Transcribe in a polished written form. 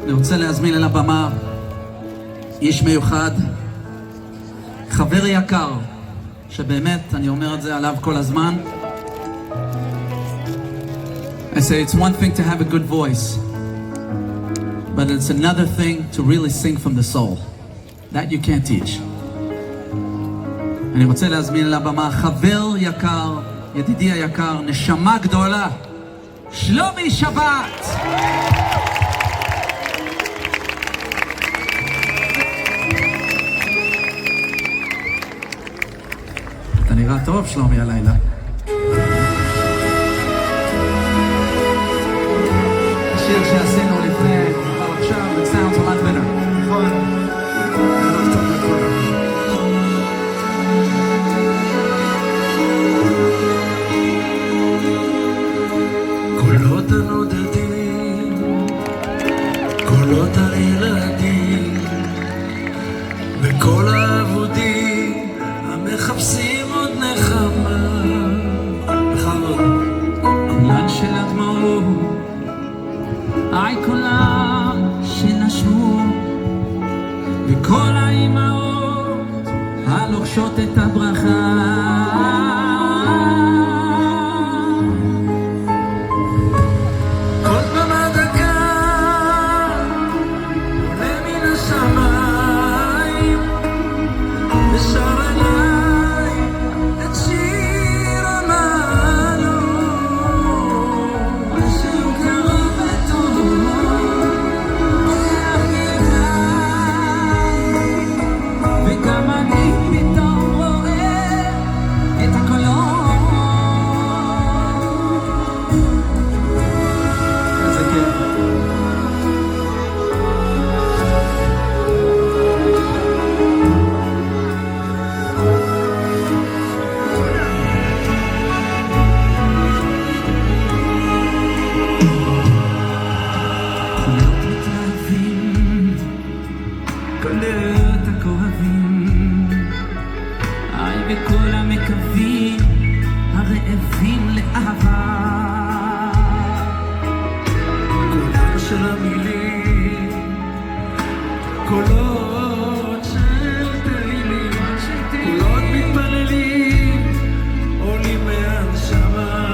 אני רוצה להזמין אל הבמה איש מיוחד, חבר יקר, שבאמת, אני אומר את זה עליו כל הזמן. I say it's one thing to have a good voice, but it's another thing to really sing from the soul. That you can't teach. אני רוצה להזמין אל הבמה חבר יקר, ידידי היקר, נשמה גדולה, שלומי שבת. אתה נראה טוב, שלומי, הלילה. השיר שעשינו לפני, אבל עכשיו, it sounds a lot better. נכון. קולות הנודדים, קולות הילדים, וכל האבודים המחפשים עוד נחמה. בכבוד. קולן של הדמעות, היי קולן שנשמו, וכל האימהות הלוקשות את הברכה. קולות הכואבים, היי וכל המקווים הרעבים לאהבה. קולם של המילים, קולות של תהילים, קולות מתפללים עולים מהנשמה.